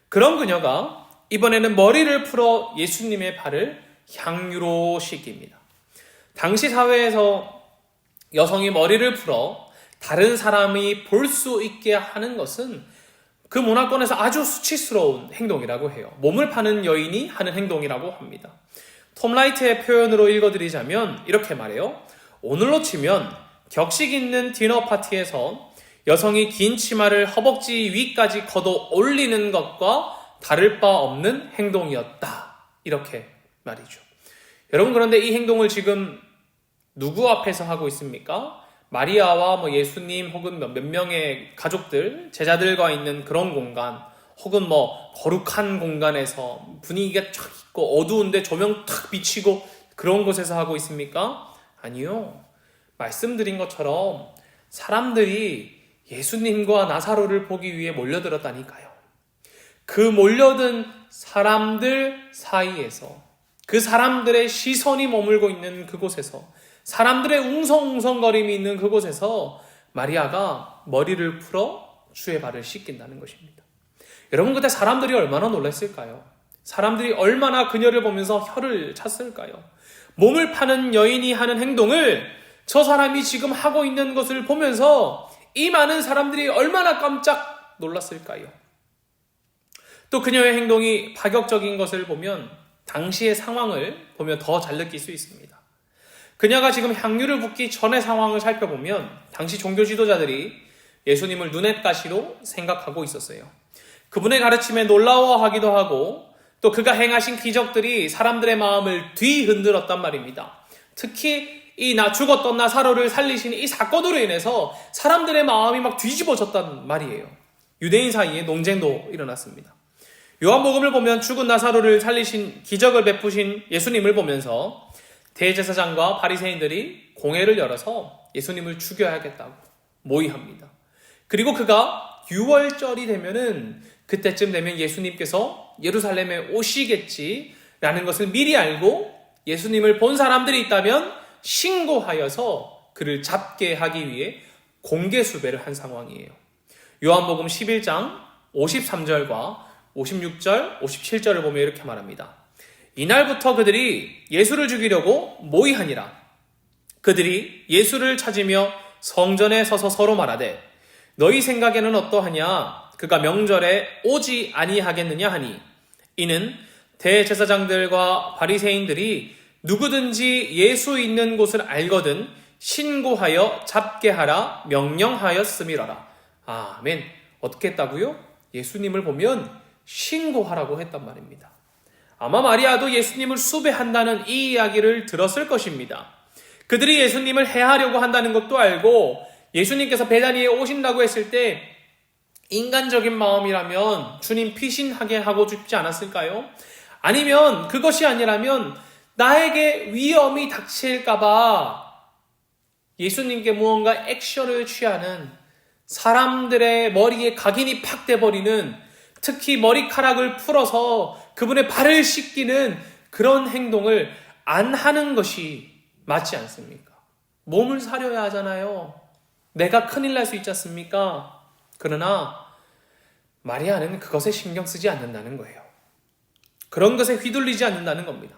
그런 그녀가 이번에는 머리를 풀어 예수님의 발을 향유로 씻깁니다. 당시 사회에서 여성이 머리를 풀어 다른 사람이 볼 수 있게 하는 것은 그 문화권에서 아주 수치스러운 행동이라고 해요. 몸을 파는 여인이 하는 행동이라고 합니다. 톰 라이트의 표현으로 읽어드리자면 이렇게 말해요. 오늘로 치면 격식 있는 디너 파티에서 여성이 긴 치마를 허벅지 위까지 걷어 올리는 것과 다를 바 없는 행동이었다. 이렇게 말이죠. 여러분 그런데 이 행동을 지금 누구 앞에서 하고 있습니까? 마리아와 예수님 혹은 몇 명의 가족들, 제자들과 있는 그런 공간 혹은 거룩한 공간에서 분위기가 쫙 있고 어두운데 조명 탁 비치고 그런 곳에서 하고 있습니까? 아니요. 말씀드린 것처럼 사람들이 예수님과 나사로를 보기 위해 몰려들었다니까요. 그 몰려든 사람들 사이에서 그 사람들의 시선이 머물고 있는 그곳에서 사람들의 웅성웅성거림이 있는 그곳에서 마리아가 머리를 풀어 주의 발을 씻긴다는 것입니다. 여러분 그때 사람들이 얼마나 놀랐을까요? 사람들이 얼마나 그녀를 보면서 혀를 찼을까요? 몸을 파는 여인이 하는 행동을 저 사람이 지금 하고 있는 것을 보면서 이 많은 사람들이 얼마나 깜짝 놀랐을까요? 또 그녀의 행동이 파격적인 것을 보면 당시의 상황을 보면 더 잘 느낄 수 있습니다. 그녀가 지금 향유를 붓기 전의 상황을 살펴보면 당시 종교 지도자들이 예수님을 눈엣 가시로 생각하고 있었어요. 그분의 가르침에 놀라워하기도 하고 또 그가 행하신 기적들이 사람들의 마음을 뒤흔들었단 말입니다. 특히 이 죽었던 나사로를 살리신 이 사건으로 인해서 사람들의 마음이 막 뒤집어졌단 말이에요. 유대인 사이에 논쟁도 일어났습니다. 요한복음을 보면 죽은 나사로를 살리신 기적을 베푸신 예수님을 보면서 대제사장과 바리새인들이 공회를 열어서 예수님을 죽여야겠다고 모의합니다. 그리고 그가 6월절이 되면은 그때쯤 되면 예수님께서 예루살렘에 오시겠지라는 것을 미리 알고 예수님을 본 사람들이 있다면 신고하여서 그를 잡게 하기 위해 공개 수배를 한 상황이에요. 요한복음 11장 53절과 56절, 57절을 보면 이렇게 말합니다. 이날부터 그들이 예수를 죽이려고 모의하니라. 그들이 예수를 찾으며 성전에 서서 서로 말하되 너희 생각에는 어떠하냐? 그가 명절에 오지 아니하겠느냐 하니 이는 대제사장들과 바리새인들이 누구든지 예수 있는 곳을 알거든 신고하여 잡게 하라 명령하였음이라라. 아멘. 어떻게 했다고요? 예수님을 보면 신고하라고 했단 말입니다. 아마 마리아도 예수님을 숭배한다는 이 이야기를 들었을 것입니다. 그들이 예수님을 해하려고 한다는 것도 알고 예수님께서 베다니에 오신다고 했을 때 인간적인 마음이라면 주님 피신하게 하고 싶지 않았을까요? 아니면 그것이 아니라면 나에게 위험이 닥칠까봐 예수님께 무언가 액션을 취하는 사람들의 머리에 각인이 팍 돼버리는 특히 머리카락을 풀어서 그분의 발을 씻기는 그런 행동을 안 하는 것이 맞지 않습니까? 몸을 사려야 하잖아요. 내가 큰일 날 수 있지 않습니까? 그러나 마리아는 그것에 신경 쓰지 않는다는 거예요. 그런 것에 휘둘리지 않는다는 겁니다.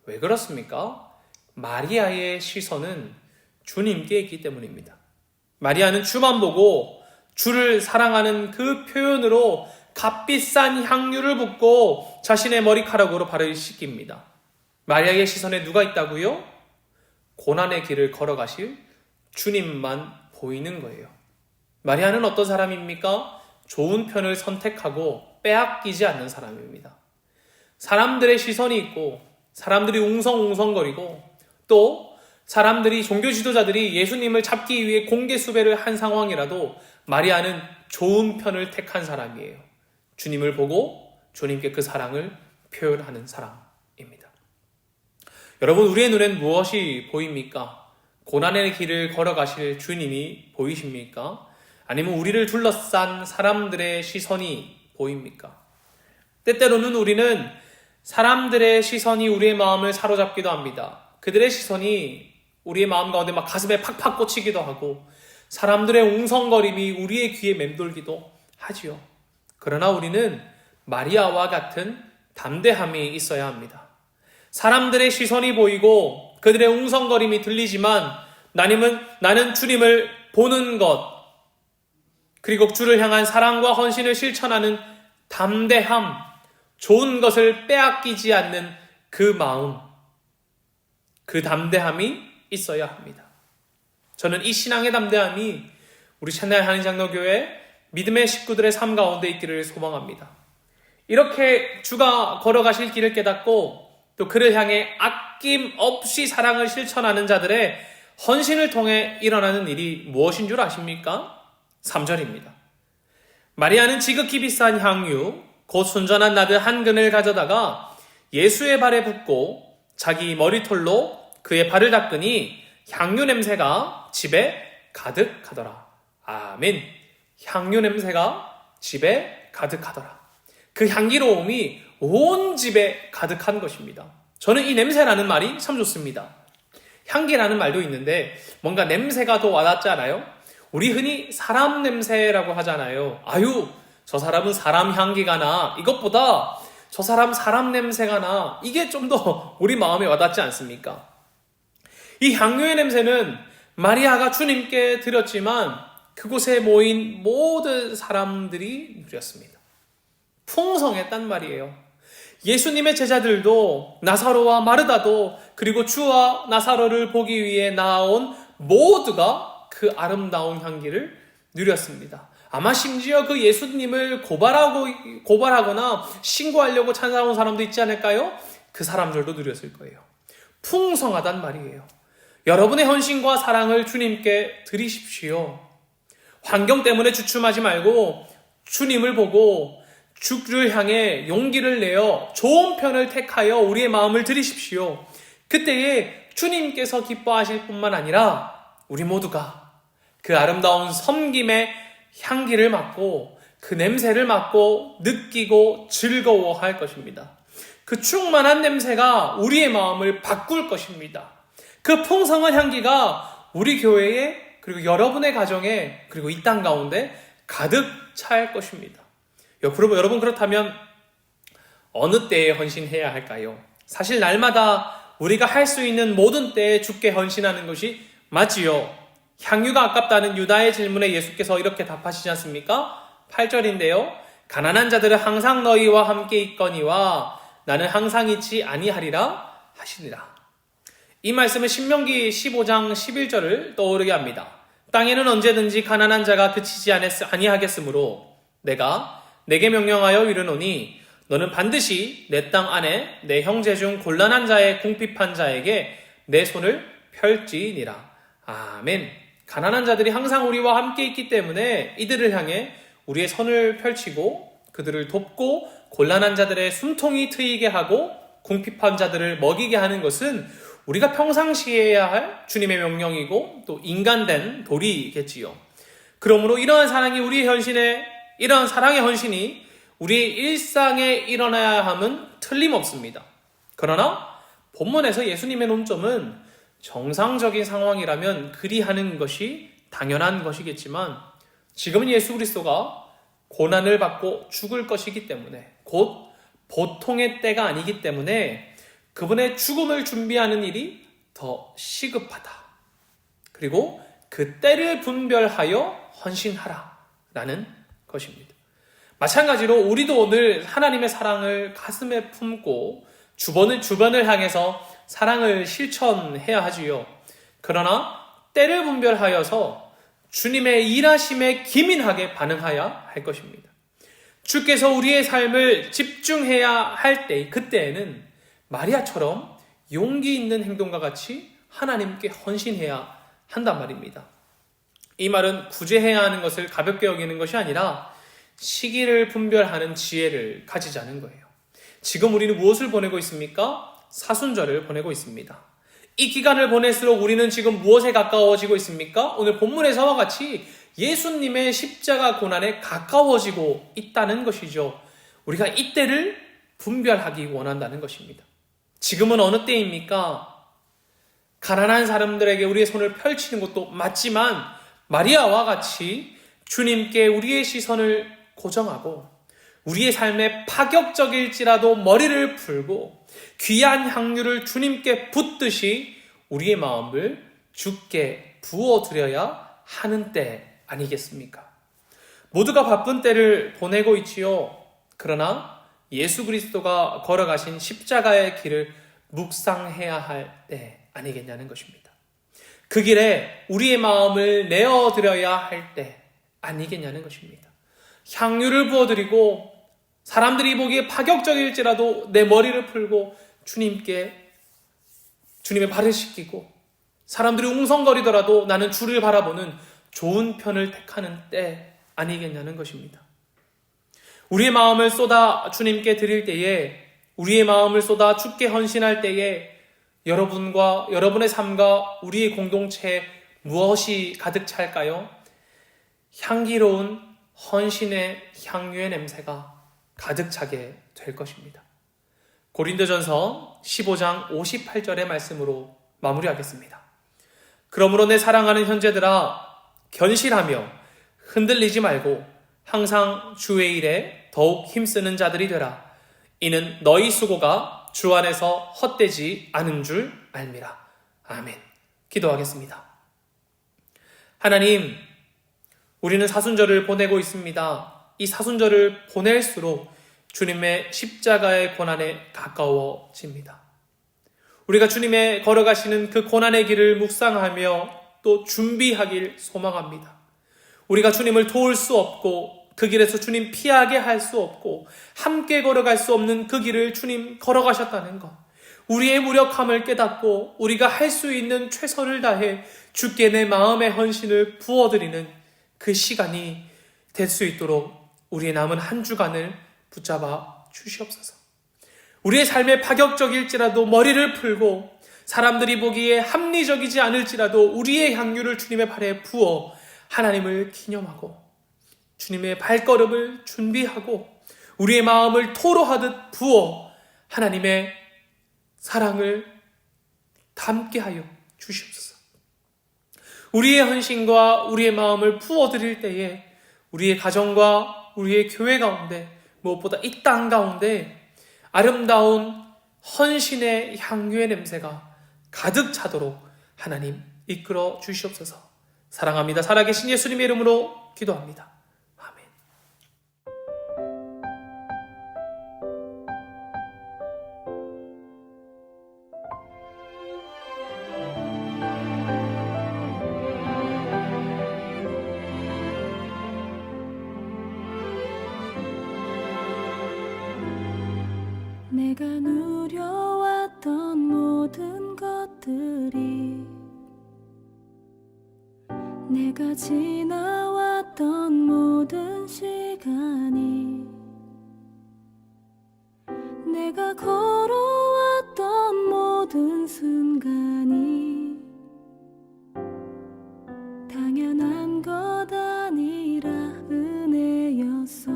왜 그렇습니까? 마리아의 시선은 주님께 있기 때문입니다. 마리아는 주만 보고 주를 사랑하는 그 표현으로 값비싼 향유를 붓고 자신의 머리카락으로 발을 씻깁니다. 마리아의 시선에 누가 있다고요? 고난의 길을 걸어가실 주님만 보이는 거예요. 마리아는 어떤 사람입니까? 좋은 편을 선택하고 빼앗기지 않는 사람입니다. 사람들의 시선이 있고 사람들이 웅성웅성거리고 또 사람들이 종교 지도자들이 예수님을 잡기 위해 공개 수배를 한 상황이라도 마리아는 좋은 편을 택한 사람이에요. 주님을 보고 주님께 그 사랑을 표현하는 사람입니다. 여러분, 우리의 눈엔 무엇이 보입니까? 고난의 길을 걸어가실 주님이 보이십니까? 아니면 우리를 둘러싼 사람들의 시선이 보입니까? 때때로는 우리는 사람들의 시선이 우리의 마음을 사로잡기도 합니다. 그들의 시선이 우리의 마음 가운데 막 가슴에 팍팍 꽂히기도 하고 사람들의 웅성거림이 우리의 귀에 맴돌기도 하지요. 그러나 우리는 마리아와 같은 담대함이 있어야 합니다. 사람들의 시선이 보이고 그들의 웅성거림이 들리지만 나는 주님을 보는 것 그리고 주를 향한 사랑과 헌신을 실천하는 담대함, 좋은 것을 빼앗기지 않는 그 마음, 그 담대함이 있어야 합니다. 저는 이 신앙의 담대함이 우리 채널 한인장로교회 믿음의 식구들의 삶 가운데 있기를 소망합니다. 이렇게 주가 걸어가실 길을 깨닫고 또 그를 향해 아낌없이 사랑을 실천하는 자들의 헌신을 통해 일어나는 일이 무엇인 줄 아십니까? 3절입니다. 마리아는 지극히 비싼 향유 곧 순전한 나드 한 근을 가져다가 예수의 발에 붓고 자기 머리털로 그의 발을 닦으니 향유 냄새가 집에 가득하더라. 아멘. 향유 냄새가 집에 가득하더라. 그 향기로움이 온 집에 가득한 것입니다. 저는 이 냄새라는 말이 참 좋습니다. 향기라는 말도 있는데 뭔가 냄새가 더 와닿지 않아요? 우리 흔히 사람 냄새라고 하잖아요. 아유, 저 사람은 사람 향기가 나. 이것보다 저 사람 냄새가 나. 이게 좀 더 우리 마음에 와닿지 않습니까? 이 향유의 냄새는 마리아가 주님께 드렸지만 그곳에 모인 모든 사람들이 누렸습니다. 풍성했단 말이에요. 예수님의 제자들도 나사로와 마르다도 그리고 주와 나사로를 보기 위해 나온 모두가 그 아름다운 향기를 누렸습니다. 아마 심지어 그 예수님을 고발하거나 신고하려고 찾아온 사람도 있지 않을까요? 그 사람들도 누렸을 거예요. 풍성하단 말이에요. 여러분의 헌신과 사랑을 주님께 드리십시오. 환경 때문에 주춤하지 말고 주님을 보고 주를 향해 용기를 내어 좋은 편을 택하여 우리의 마음을 드리십시오. 그때에 주님께서 기뻐하실 뿐만 아니라 우리 모두가 그 아름다운 섬김의 향기를 맡고 그 냄새를 맡고 느끼고 즐거워할 것입니다. 그 충만한 냄새가 우리의 마음을 바꿀 것입니다. 그 풍성한 향기가 우리 교회에 그리고 여러분의 가정에 그리고 이 땅 가운데 가득 찰 것입니다. 여러분 그렇다면 어느 때에 헌신해야 할까요? 사실 날마다 우리가 할 수 있는 모든 때에 주께 헌신하는 것이 맞지요. 향유가 아깝다는 유다의 질문에 예수께서 이렇게 답하시지 않습니까? 8절인데요. 가난한 자들은 항상 너희와 함께 있거니와 나는 항상 있지 아니하리라 하시니라. 이 말씀은 신명기 15장 11절을 떠오르게 합니다. 땅에는 언제든지 가난한 자가 그치지 아니하겠으므로 내가 내게 명령하여 이르노니 너는 반드시 내 땅 안에 내 형제 중 곤란한 자의 궁핍한 자에게 내 손을 펼지니라. 아멘. 가난한 자들이 항상 우리와 함께 있기 때문에 이들을 향해 우리의 손을 펼치고 그들을 돕고 곤란한 자들의 숨통이 트이게 하고 궁핍한 자들을 먹이게 하는 것은 우리가 평상시에 해야 할 주님의 명령이고 또 인간된 도리겠지요. 그러므로 이러한 사랑의 헌신이 우리의 일상에 일어나야 함은 틀림없습니다. 그러나 본문에서 예수님의 논점은 정상적인 상황이라면 그리하는 것이 당연한 것이겠지만 지금은 예수 그리스도가 고난을 받고 죽을 것이기 때문에 곧 보통의 때가 아니기 때문에 그분의 죽음을 준비하는 일이 더 시급하다. 그리고 그 때를 분별하여 헌신하라 라는 것입니다. 마찬가지로 우리도 오늘 하나님의 사랑을 가슴에 품고 주변을 향해서 사랑을 실천해야 하지요. 그러나 때를 분별하여서 주님의 일하심에 기민하게 반응해야 할 것입니다. 주께서 우리의 삶을 집중해야 할 때, 그때에는 마리아처럼 용기 있는 행동과 같이 하나님께 헌신해야 한단 말입니다. 이 말은 구제해야 하는 것을 가볍게 여기는 것이 아니라 시기를 분별하는 지혜를 가지자는 거예요. 지금 우리는 무엇을 보내고 있습니까? 사순절을 보내고 있습니다. 이 기간을 보낼수록 우리는 지금 무엇에 가까워지고 있습니까? 오늘 본문에서와 같이 예수님의 십자가 고난에 가까워지고 있다는 것이죠. 우리가 이때를 분별하기 원한다는 것입니다. 지금은 어느 때입니까? 가난한 사람들에게 우리의 손을 펼치는 것도 맞지만 마리아와 같이 주님께 우리의 시선을 고정하고 우리의 삶에 파격적일지라도 머리를 풀고 귀한 향유를 주님께 붓듯이 우리의 마음을 주께 부어드려야 하는 때 아니겠습니까? 모두가 바쁜 때를 보내고 있지요. 그러나 예수 그리스도가 걸어가신 십자가의 길을 묵상해야 할 때 아니겠냐는 것입니다. 그 길에 우리의 마음을 내어드려야 할 때 아니겠냐는 것입니다. 향유를 부어드리고 사람들이 보기에 파격적일지라도 내 머리를 풀고 주님의 발을 씻기고 사람들이 웅성거리더라도 나는 주를 바라보는 좋은 편을 택하는 때 아니겠냐는 것입니다. 우리의 마음을 쏟아 주님께 드릴 때에, 우리의 마음을 쏟아 주께 헌신할 때에 여러분과 여러분의 삶과 우리의 공동체에 무엇이 가득 찰까요? 향기로운 헌신의 향유의 냄새가 가득 차게 될 것입니다. 고린도전서 15장 58절의 말씀으로 마무리하겠습니다. 그러므로 내 사랑하는 형제들아, 견실하며 흔들리지 말고 항상 주의 일에 더욱 힘쓰는 자들이 되라. 이는 너희 수고가 주 안에서 헛되지 않은 줄 알미라. 아멘. 기도하겠습니다. 하나님, 우리는 사순절을 보내고 있습니다. 이 사순절을 보낼수록 주님의 십자가의 고난에 가까워집니다. 우리가 주님의 걸어가시는 그 고난의 길을 묵상하며 또 준비하길 소망합니다. 우리가 주님을 도울 수 없고 그 길에서 주님 피하게 할 수 없고 함께 걸어갈 수 없는 그 길을 주님 걸어가셨다는 것, 우리의 무력함을 깨닫고 우리가 할 수 있는 최선을 다해 주께 내 마음의 헌신을 부어드리는 그 시간이 될 수 있도록 우리의 남은 한 주간을 붙잡아 주시옵소서. 우리의 삶에 파격적일지라도 머리를 풀고 사람들이 보기에 합리적이지 않을지라도 우리의 향유를 주님의 발에 부어 하나님을 기념하고 주님의 발걸음을 준비하고 우리의 마음을 토로하듯 부어 하나님의 사랑을 담게 하여 주시옵소서. 우리의 헌신과 우리의 마음을 부어드릴 때에 우리의 가정과 우리의 교회 가운데, 무엇보다 이 땅 가운데 아름다운 헌신의 향유의 냄새가 가득 차도록 하나님 이끌어 주시옵소서. 사랑합니다. 살아계신 예수님의 이름으로 기도합니다. 아멘. 내가 누려왔던 모든 것들이, 내가 지나왔던 모든 시간이, 내가 걸어왔던 모든 순간이 당연한 것 아니라 은혜였어.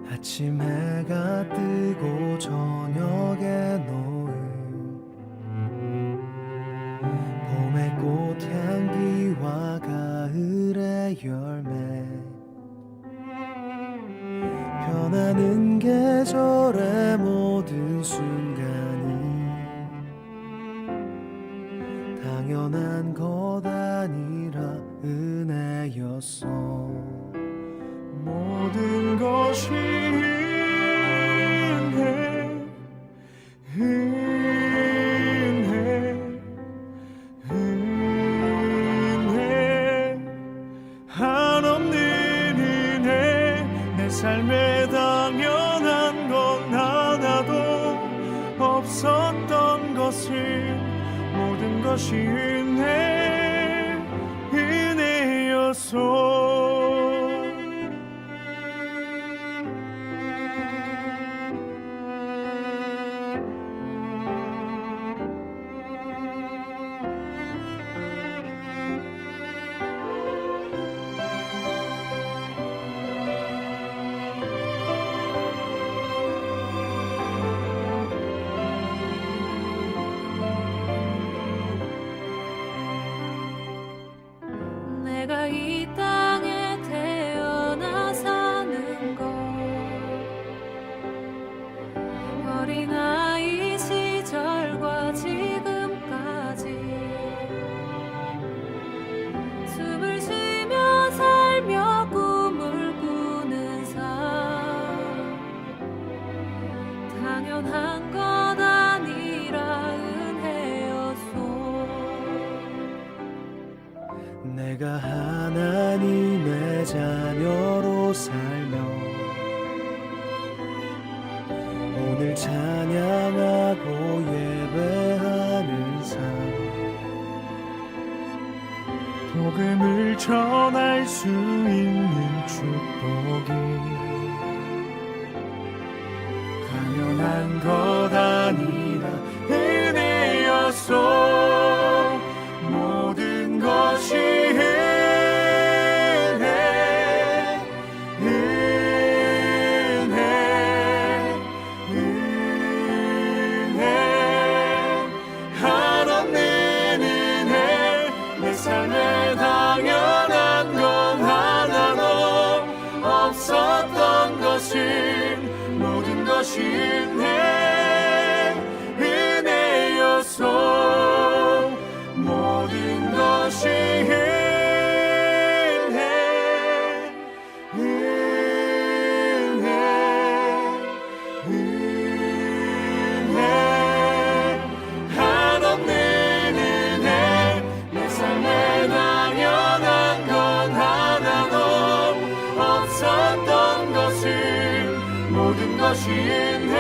아침 해가 뜨고 저녁에 노을, 봄의 꽃향기와 가을의 열매, 변하는 계절의 모든 순간이 당연한 것 아니라 은혜였어. 모든 것이 은혜 한없는 은혜. 내 삶에 당연한 건 하나도 없었던 것을, 모든 것이 은혜였어. 내가 이 땅에 태어나 사는 것, 어린아이 시절과 지금까지 숨을 쉬며 살며 꿈을 꾸는 삶, 당연한 것 아니라 은혜였소. 내가 하나님의 자녀로 살며 오늘 찬양하고 예배하는 삶, 복음을 전할 수 있는 축복이 당연한 것 아니라 은혜였소. 모든 것이 한없는 은혜. 내 삶에 당연한 건 하나도 없었던 것을, 모든 것이 은혜였소. 모든 것이 한없는 은혜. 내 삶에 당연한 건 하나도 없었던 것을, 모든 것이 은혜였소.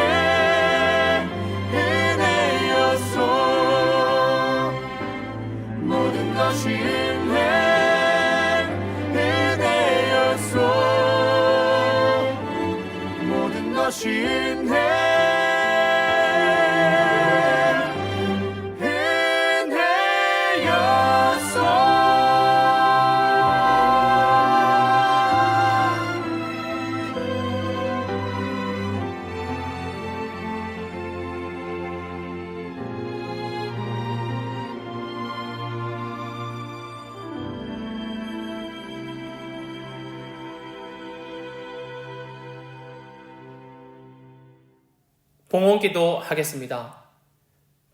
모든 것이 은혜였소. 모든 것이 은혜였소. 봉헌기도 하겠습니다.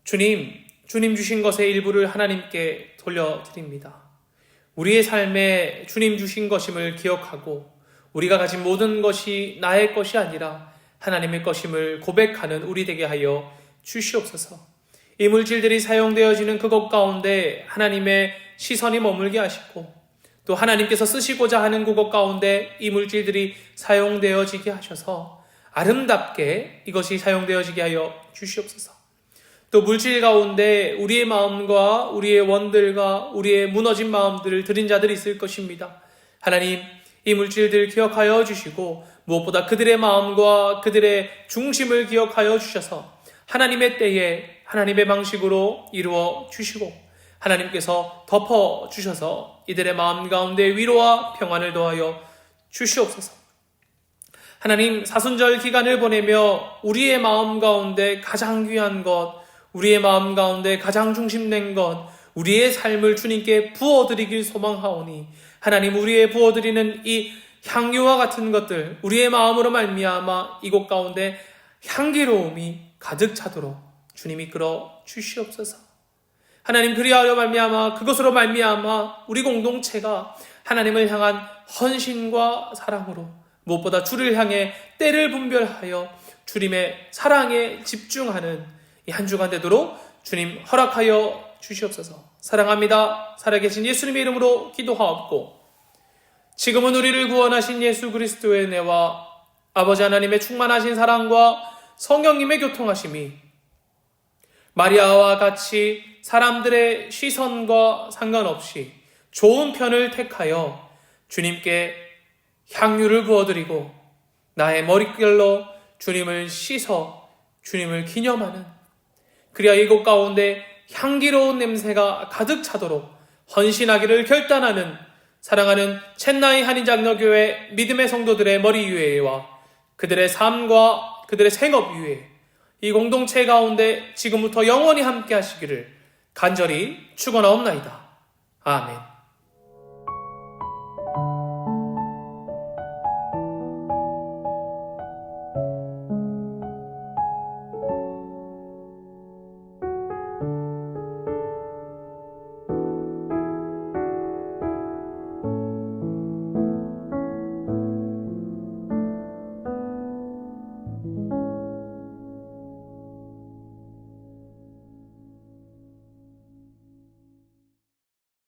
주님 주신 것의 일부를 하나님께 돌려드립니다. 우리의 삶에 주님 주신 것임을 기억하고 우리가 가진 모든 것이 나의 것이 아니라 하나님의 것임을 고백하는 우리 되게 하여 주시옵소서. 이 물질들이 사용되어지는 그것 가운데 하나님의 시선이 머물게 하시고 또 하나님께서 쓰시고자 하는 그것 가운데 이 물질들이 사용되어지게 하셔서 아름답게 이것이 사용되어지게 하여 주시옵소서. 또 물질 가운데 우리의 마음과 우리의 원들과 우리의 무너진 마음들을 드린 자들이 있을 것입니다. 하나님, 이 물질들 기억하여 주시고 무엇보다 그들의 마음과 그들의 중심을 기억하여 주셔서 하나님의 때에 하나님의 방식으로 이루어 주시고 하나님께서 덮어 주셔서 이들의 마음 가운데 위로와 평안을 더하여 주시옵소서. 하나님, 사순절 기간을 보내며 우리의 마음 가운데 가장 귀한 것, 우리의 마음 가운데 가장 중심된 것, 우리의 삶을 주님께 부어드리길 소망하오니 하나님, 우리의 부어드리는 이 향유와 같은 것들 우리의 마음으로 말미암아 이곳 가운데 향기로움이 가득 차도록 주님이 이끌어 주시옵소서. 하나님, 그리하여 말미암아 그것으로 말미암아 우리 공동체가 하나님을 향한 헌신과 사랑으로 무엇보다 주를 향해 때를 분별하여 주님의 사랑에 집중하는 이 한 주간 되도록 주님 허락하여 주시옵소서. 사랑합니다. 살아계신 예수님의 이름으로 기도하옵고 지금은 우리를 구원하신 예수 그리스도의 은혜와 아버지 하나님의 충만하신 사랑과 성령님의 교통하심이 마리아와 같이 사람들의 시선과 상관없이 좋은 편을 택하여 주님께 향유를 부어드리고 나의 머릿결로 주님을 씻어 주님을 기념하는 그리하 이곳 가운데 향기로운 냄새가 가득 차도록 헌신하기를 결단하는 사랑하는 첸나이 한인장로교회 믿음의 성도들의 머리 위에와 그들의 삶과 그들의 생업 위에 이 공동체 가운데 지금부터 영원히 함께 하시기를 간절히 축원하옵나이다. 아멘.